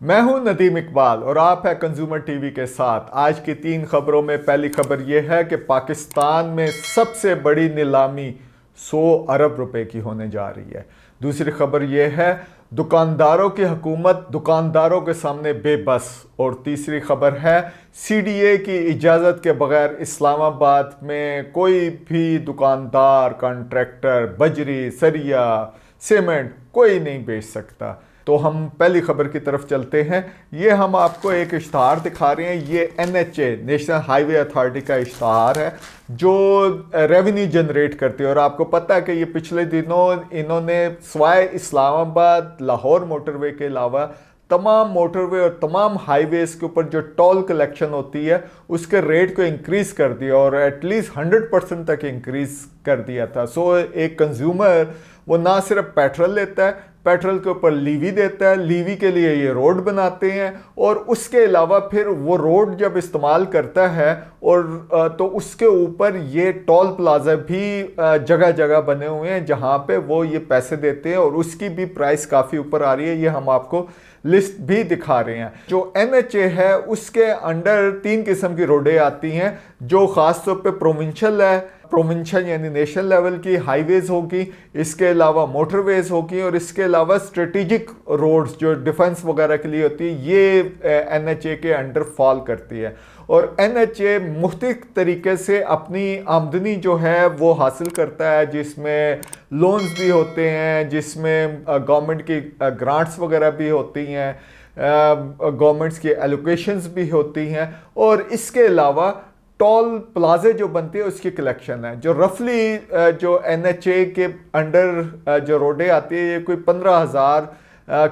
मैं हूं नदीम इकबाल और आप है कंज्यूमर टीवी के साथ। आज की 3 खबरों में पहली खबर यह है कि पाकिस्तान में सबसे बड़ी नीलामी 100 अरब रुपए की होने जा रही है। दूसरी खबर यह है दुकानदारों की हुकूमत दुकानदारों के सामने बेबस। और तीसरी खबर है सीडीए की इजाज़त के बगैर इस्लामाबाद में कोई भी दुकानदार, कॉन्ट्रैक्टर बजरी, सरिया, सीमेंट कोई नहीं बेच सकता। तो हम पहली खबर की तरफ चलते हैं। ये हम आपको एक इश्तहार दिखा रहे हैं। ये एनएचए नेशनल हाईवे अथॉरिटी का इश्तहार है जो रेवेन्यू जनरेट करती है। और आपको पता है कि ये पिछले दिनों इन्होंने स्वाय इस्लामाबाद लाहौर मोटरवे के अलावा तमाम मोटरवे और तमाम हाईवेज के ऊपर जो टोल कलेक्शन होती है उसके रेट को इंक्रीज कर दिया और एटलीस्ट 100% तक इंक्रीज कर दिया था। सो एक कंज्यूमर वो ना सिर्फ पेट्रोल लेता है, पेट्रोल के ऊपर लीवी देता है, लीवी के लिए ये रोड बनाते हैं और उसके अलावा फिर वो रोड जब इस्तेमाल करता है और तो उसके ऊपर ये टोल प्लाजा भी जगह जगह बने हुए हैं जहाँ पे वो ये पैसे देते हैं और उसकी भी प्राइस काफ़ी ऊपर आ रही है। ये हम आपको लिस्ट भी दिखा रहे हैं। जो एनएचए है उसके अंडर 3 किस्म की रोडें आती हैं जो ख़ासतौर पे प्रोविंशियल है, प्रोविंशियल यानी नेशनल लेवल की हाईवेज होगी, इसके अलावा मोटरवेज होगी और इसके अलावा स्ट्रेटेजिक रोड्स जो डिफेंस वगैरह के लिए होती है ये एनएचए के अंडर फॉल करती है। और एनएचए मुख्तलिफ तरीके से अपनी आमदनी जो है वो हासिल करता है, जिसमें लोन्स भी होते हैं, जिसमें गवर्नमेंट की ग्रांट्स वगैरह भी होती हैं, गवर्नमेंट्स की एलोकेशंस भी होती हैं और इसके अलावा टोल प्लाजे जो बनती है उसकी कलेक्शन है। जो रफली जो एनएचए के अंडर जो रोडें आती है ये कोई 15,000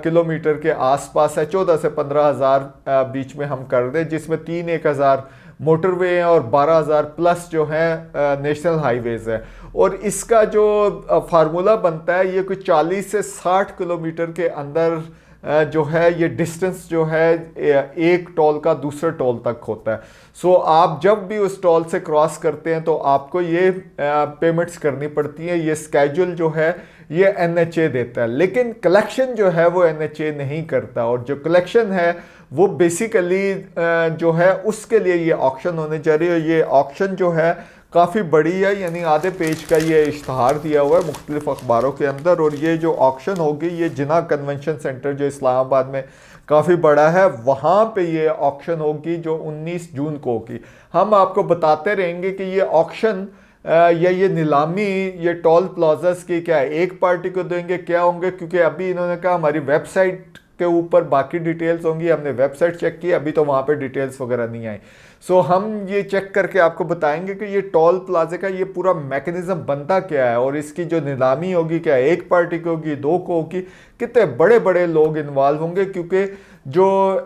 किलोमीटर के आसपास है। 14 से 15,000 बीच में हम कर दें, जिसमें 1,000 मोटरवे हैं और 12,000 प्लस जो है नेशनल हाईवेज है। और इसका जो फार्मूला बनता है ये कोई 40 से 60 किलोमीटर के अंदर जो है ये डिस्टेंस जो है एक टोल का दूसरे टोल तक होता है। सो आप जब भी उस टोल से क्रॉस करते हैं तो आपको ये पेमेंट्स करनी पड़ती है। ये स्केड्यूल जो है ये एनएचए देता है, लेकिन कलेक्शन जो है वो एनएचए नहीं करता। और जो कलेक्शन है वो बेसिकली जो है उसके लिए ये ऑक्शन होने जा रही है। ये ऑक्शन जो है काफ़ी बड़ी है, यानी आधे पेज का ये इश्तहार दिया हुआ है मुख्तलिफ अखबारों के अंदर। और ये जो ऑक्शन होगी ये जिना कन्वेंशन सेंटर जो इस्लामाबाद में काफ़ी बड़ा है वहाँ पे ये ऑक्शन होगी जो 19 जून को होगी। हम आपको बताते रहेंगे कि ये ऑक्शन या ये नीलामी ये टोल प्लाजास की क्या है, एक पार्टी को देंगे क्या होंगे, क्योंकि अभी इन्होंने कहा हमारी वेबसाइट के ऊपर बाकी डिटेल्स होंगी। हमने वेबसाइट चेक की, अभी तो वहाँ पे डिटेल्स वगैरह नहीं आई। सो हम ये चेक करके आपको बताएंगे कि ये टोल प्लाजे का ये पूरा मैकेनिज्म बनता क्या है और इसकी जो नीलामी होगी क्या एक पार्टी को होगी, दो को होगी, कितने बड़े बड़े लोग इन्वॉल्व होंगे। क्योंकि जो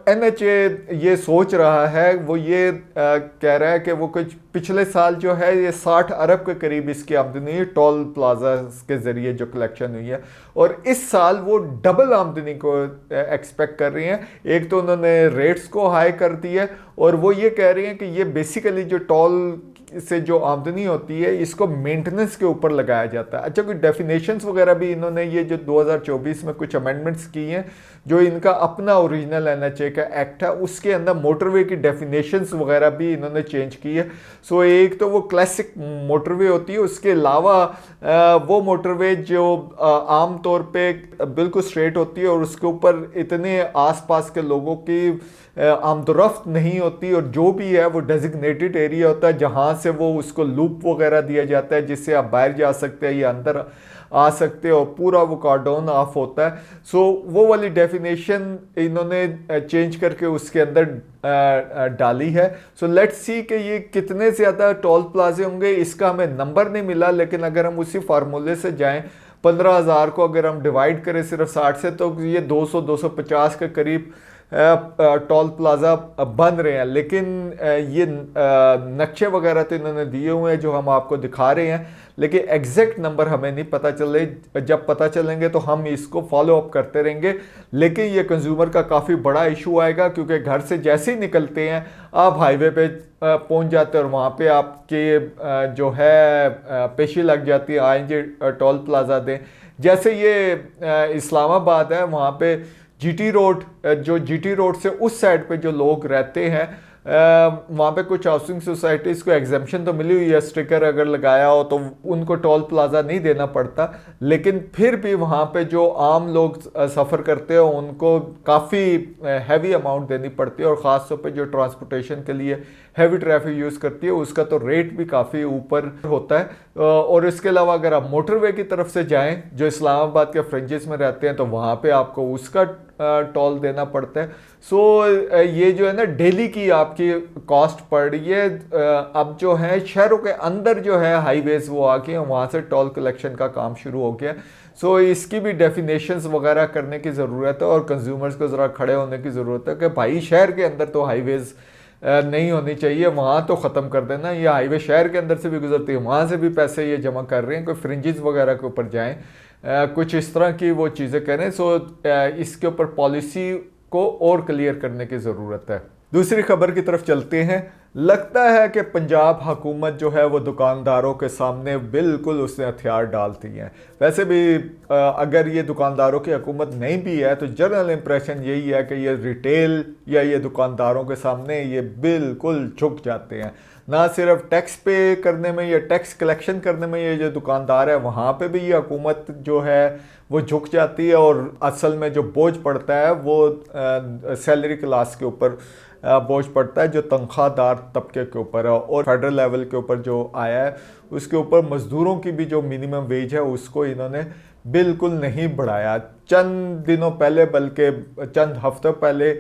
एनएचए ये सोच रहा है वो ये कह रहा है कि वो कुछ पिछले साल जो है ये 60 अरब के करीब इसकी आमदनी टोल प्लाजा के ज़रिए जो कलेक्शन हुई है और इस साल वो डबल आमदनी को एक्सपेक्ट कर रही हैं। एक तो उन्होंने रेट्स को हाई कर दिया और वो ये कह रही हैं कि ये बेसिकली जो टोल से जो आमदनी होती है इसको मेंटेनेंस के ऊपर लगाया जाता है। अच्छा, कोई डेफिनेशंस वगैरह भी इन्होंने ये जो 2024 में कुछ अमेंडमेंट्स की हैं जो इनका अपना ओरिजिनल एनएचए का एक्ट है उसके अंदर मोटरवे की डेफिनेशंस वगैरह भी इन्होंने चेंज की है। सो एक तो वो क्लासिक मोटरवे होती है, उसके अलावा वो मोटरवे जो आम तौर पे बिल्कुल स्ट्रेट होती है और उसके ऊपर इतने आसपास के लोगों की आमदोरफ्त नहीं होती और जो भी है वो डेजिग्नेटेड एरिया होता है जहाँ से वो उसको लूप वगैरह दिया जाता है जिससे आप बाहर जा सकते हैं या अंदर आ सकते हैं और पूरा वो कार्डन ऑफ होता है। सो वो वाली डेफिनेशन इन्होंने चेंज करके उसके अंदर डाली है। सो लेट्स सी कि ये कितने ज़्यादा टोल प्लाजे होंगे, इसका हमें नंबर नहीं मिला, लेकिन अगर हम उसी फार्मूले से जाएं 15,000 को अगर हम डिवाइड करें सिर्फ 60 से तो ये 200-250 के करीब टोल प्लाजा बन रहे हैं। लेकिन ये नक्शे वगैरह तो इन्होंने दिए हुए हैं जो हम आपको दिखा रहे हैं, लेकिन एग्जैक्ट नंबर हमें नहीं पता चले। जब पता चलेंगे तो हम इसको फॉलो अप करते रहेंगे। लेकिन ये कंज्यूमर का काफ़ी बड़ा इशू आएगा क्योंकि घर से जैसे ही निकलते हैं आप हाईवे पे पहुंच जाते हैं और वहाँ पे आपके जो है पेशी लग जाती है, आएंगे टोल प्लाजा दें। जैसे ये इस्लामाबाद है वहाँ पे जीटी रोड, जो जीटी रोड से उस साइड पे जो लोग रहते हैं, वहाँ पे कुछ हाउसिंग सोसाइटीज़ को एग्जेम्पशन तो मिली हुई है, स्टिकर अगर लगाया हो तो उनको टोल प्लाजा नहीं देना पड़ता, लेकिन फिर भी वहाँ पे जो आम लोग सफ़र करते हैं उनको काफ़ी हैवी अमाउंट देनी पड़ती है, और ख़ास तौर पे जो ट्रांसपोर्टेशन के लिए हैवी ट्रैफिक यूज़ करती है उसका तो रेट भी काफ़ी ऊपर होता है। और इसके अलावा अगर आप मोटरवे की तरफ से जाएं, जो इस्लामाबाद के फ्रिंजेस में रहते हैं, तो वहाँ पे आपको उसका टोल देना पड़ता है। सो ये जो है ना डेली की आपकी कॉस्ट पड़ रही है। अब जो है शहरों के अंदर जो है हाईवेज वो आके वहाँ से टोल कलेक्शन का काम शुरू हो गया। सो इसकी भी डेफिनेशंस वगैरह करने की ज़रूरत है, और कंज्यूमर्स को ज़रा खड़े होने की ज़रूरत है कि भाई शहर के अंदर तो हाईवेज़ नहीं होनी चाहिए, वहाँ तो ख़त्म कर देना। ये हाईवे शहर के अंदर से भी गुजरती है, वहाँ से भी पैसे ये जमा कर रहे हैं, कोई फ्रिंजेस वगैरह के ऊपर जाएं, कुछ इस तरह की वो चीज़ें करें। सो इसके ऊपर पॉलिसी को और क्लियर करने की ज़रूरत है। दूसरी खबर की तरफ चलते हैं। लगता है कि पंजाब हुकूमत जो है वो दुकानदारों के सामने बिल्कुल उसने हथियार डाल दिए हैं। वैसे भी अगर ये दुकानदारों की हुकूमत नहीं भी है तो जनरल इम्प्रेशन यही है कि ये रिटेल या ये दुकानदारों के सामने ये बिल्कुल झुक जाते हैं। ना सिर्फ टैक्स पे करने में या टैक्स कलेक्शन करने में ये जो दुकानदार है वहाँ पे भी ये हुकूमत जो है वो झुक जाती है, और असल में जो बोझ पड़ता है वो सैलरी क्लास के ऊपर बोझ पड़ता है, जो तनख्वाहदार तबके के ऊपर है। और फेडरल लेवल के ऊपर जो आया है उसके ऊपर मज़दूरों की भी जो मिनिमम वेज है उसको इन्होंने बिल्कुल नहीं बढ़ाया। चंद दिनों पहले, बल्कि चंद हफ्तों पहले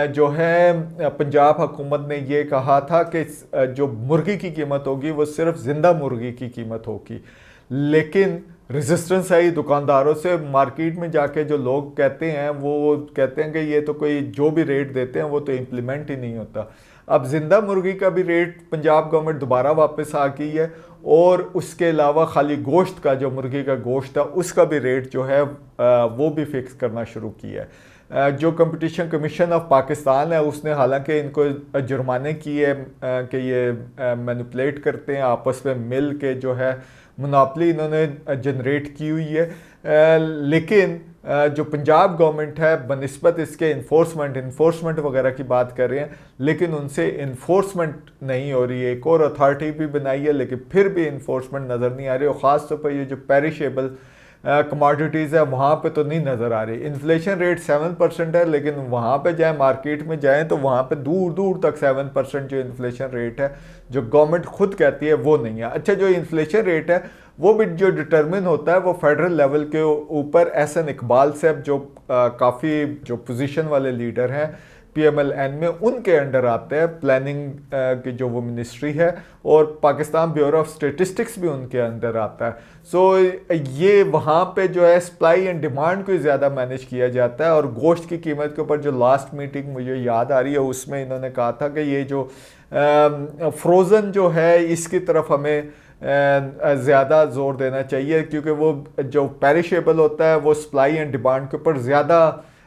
जो है पंजाब हुकूमत ने ये कहा था कि जो मुर्गी की कीमत होगी वो सिर्फ ज़िंदा मुर्गी की कीमत होगी, लेकिन रेजिस्टेंस आई दुकानदारों से। मार्केट में जाके जो लोग कहते हैं वो कहते हैं कि ये तो कोई जो भी रेट देते हैं वो तो इम्प्लीमेंट ही नहीं होता। अब जिंदा मुर्गी का भी रेट पंजाब गवर्नमेंट दोबारा वापस आ गई है, और उसके अलावा खाली गोश्त का, जो मुर्गी का गोश्त था उसका भी रेट जो है वो भी फिक्स करना शुरू किया है। जो कंपटीशन कमीशन ऑफ पाकिस्तान है उसने हालांकि इनको जुर्माने किए कि ये मैनिपुलेट करते हैं, आपस में मिल के जो है मोनोपोली इन्होंने जनरेट की हुई है। लेकिन जो पंजाब गवर्नमेंट है बनिस्बत इसके इन्फोर्समेंट वगैरह की बात कर रहे हैं, लेकिन उनसे इन्फोर्समेंट नहीं हो रही है। एक और अथॉरिटी भी बनाई है लेकिन फिर भी इन्फोर्समेंट नज़र नहीं आ रही, और ख़ास तौर पर ये जो पेरिशेबल कमोडिटीज़ है वहाँ पे तो नहीं नज़र आ रही। इन्फ्लेशन रेट 7% है, लेकिन वहाँ पे जाए मार्केट में जाएं तो वहाँ पे दूर दूर तक 7% जो इन्फ्लेशन रेट है जो गवर्नमेंट खुद कहती है वो नहीं है। अच्छा, जो इन्फ्लेशन रेट है वो भी जो डिटरमिन होता है वो फेडरल लेवल के ऊपर एहसन इकबाल साहब जो काफ़ी जो पोजीशन वाले लीडर हैं PMLN में, उनके अंडर आते हैं। प्लानिंग की जो वो मिनिस्ट्री है, और पाकिस्तान ब्यूरो ऑफ स्टेटिस्टिक्स भी उनके अंदर आता है। सो ये वहाँ पे जो है सप्लाई एंड डिमांड को ज़्यादा मैनेज किया जाता है। और गोश्त की कीमत के ऊपर जो लास्ट मीटिंग मुझे याद आ रही है उसमें इन्होंने कहा था कि ये जो फ्रोज़न जो है इसकी तरफ हमें ज़्यादा जोर देना चाहिए, क्योंकि वो जो पेरिशेबल होता है वो सप्लाई एंड डिमांड के ऊपर ज़्यादा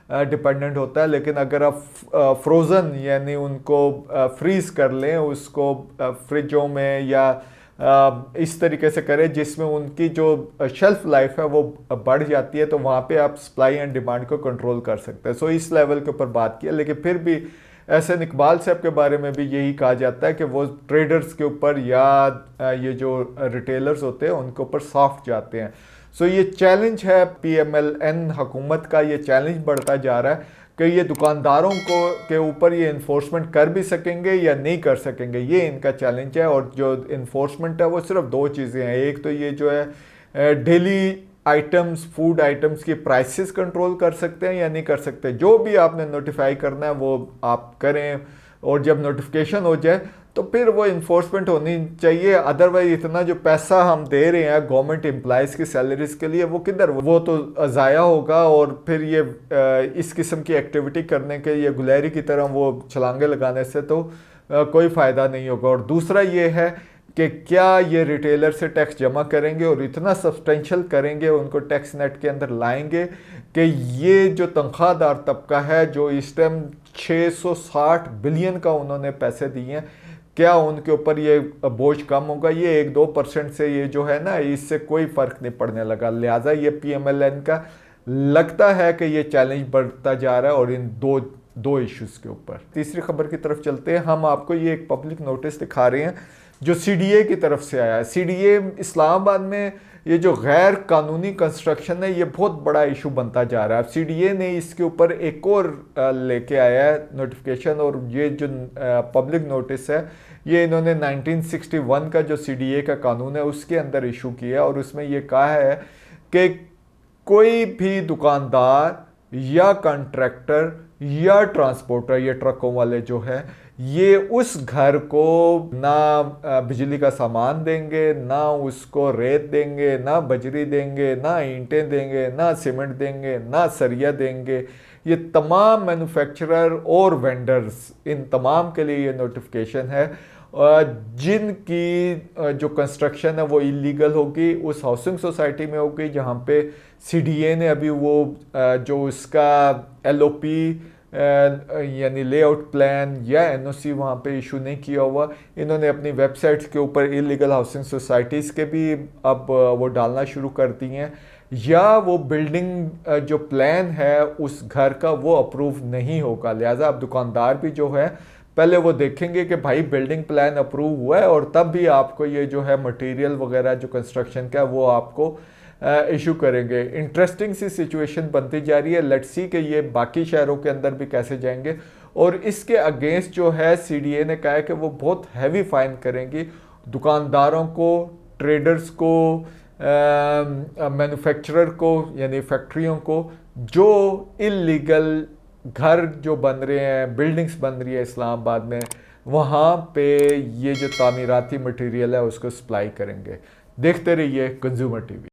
डिपेंडेंट होता है। लेकिन अगर आप फ्रोज़न यानी उनको फ्रीज़ कर लें, उसको फ्रिजों में या इस तरीके से करें जिसमें उनकी जो शेल्फ लाइफ है वो बढ़ जाती है, तो वहाँ पे आप सप्लाई एंड डिमांड को कंट्रोल कर सकते हैं। सो इस लेवल के ऊपर बात किया, लेकिन फिर भी एहसन इकबाल साहब के बारे में भी यही कहा जाता है कि वो ट्रेडर्स के ऊपर या ये जो रिटेलर्स होते हैं उनके ऊपर सॉफ्ट जाते हैं। सो ये चैलेंज है PMLN हुकूमत का, ये चैलेंज बढ़ता जा रहा है कि ये दुकानदारों को के ऊपर ये इन्फोर्समेंट कर भी सकेंगे या नहीं कर सकेंगे, ये इनका चैलेंज है। और जो इन्फोर्समेंट है वो सिर्फ दो चीज़ें हैं, एक तो ये जो है डेली आइटम्स, फूड आइटम्स की प्राइसेस कंट्रोल कर सकते हैं या नहीं कर सकते। जो भी आपने नोटिफाई करना है वो आप करें, और जब नोटिफिकेशन हो जाए तो फिर वो इन्फोर्समेंट होनी चाहिए। अदरवाइज इतना जो पैसा हम दे रहे हैं गवर्नमेंट एम्प्लॉयज़ की सैलरीज के लिए वो किधर, वो तो ज़ाया होगा, और फिर ये इस किस्म की एक्टिविटी करने के ये गुलहरी की तरह वो छलांगे लगाने से तो कोई फ़ायदा नहीं होगा। और दूसरा ये है कि क्या ये रिटेलर से टैक्स जमा करेंगे और इतना सब्सटेंशियल करेंगे, उनको टैक्स नेट के अंदर लाएंगे कि ये जो तनख्वाहदार तबका है जो इस टाइम 660 बिलियन का उन्होंने पैसे दिए हैं, क्या उनके ऊपर ये बोझ कम होगा? ये 1-2% से ये जो है ना इससे कोई फ़र्क नहीं पड़ने लगा। लिहाजा ये PMLN का लगता है कि ये चैलेंज बढ़ता जा रहा है और इन दो इश्यूज़ के ऊपर। तीसरी खबर की तरफ चलते हैं। हम आपको ये एक पब्लिक नोटिस दिखा रहे हैं जो सीडीए की तरफ से आया है। सीडीए इस्लामाबाद में ये जो गैर कानूनी कंस्ट्रक्शन है ये बहुत बड़ा इशू बनता जा रहा है। अब सीडीए ने इसके ऊपर एक और लेके आया है नोटिफिकेशन, और ये जो पब्लिक नोटिस है ये इन्होंने 1961 का जो सीडीए का कानून है उसके अंदर इशू किया, और उसमें ये कहा है कि कोई भी दुकानदार या कॉन्ट्रैक्टर या ट्रांसपोर्टर, ये ट्रकों वाले जो है, ये उस घर को ना बिजली का सामान देंगे, ना उसको रेत देंगे, ना बजरी देंगे, ना ईंटें देंगे, ना सीमेंट देंगे, ना सरिया देंगे। ये तमाम मैन्युफैक्चरर और वेंडर्स, इन तमाम के लिए ये नोटिफिकेशन है। जिनकी जो कंस्ट्रक्शन है वो इलीगल होगी, उस हाउसिंग सोसाइटी में होगी जहाँ पे सीडीए ने अभी वो जो उसका एलओपी यानी लेआउट प्लान या एनओसी वहाँ पे इशू नहीं किया हुआ। इन्होंने अपनी वेबसाइट्स के ऊपर इलीगल हाउसिंग सोसाइटीज़ के भी अब वो डालना शुरू कर दी हैं, या वो बिल्डिंग जो प्लान है उस घर का वो अप्रूव नहीं होगा। लिहाजा अब दुकानदार भी जो है पहले वो देखेंगे कि भाई बिल्डिंग प्लान अप्रूव हुआ है, और तब भी आपको ये जो है मटेरियल वगैरह जो कंस्ट्रक्शन का वो आपको इशू करेंगे। इंटरेस्टिंग सी सिचुएशन बनती जा रही है। लेट्स सी कि ये बाकी शहरों के अंदर भी कैसे जाएंगे। और इसके अगेंस्ट जो है सीडीए ने कहा है कि वो बहुत हैवी फाइन करेंगी दुकानदारों को, ट्रेडर्स को, मैन्युफैक्चरर को यानी फैक्ट्रियों को, जो इलीगल घर जो बन रहे हैं, बिल्डिंग्स बन रही है इस्लामाबाद में, वहाँ पे ये जो तामीराती मटेरियल है उसको सप्लाई करेंगे। देखते रहिए कंज्यूमर टीवी।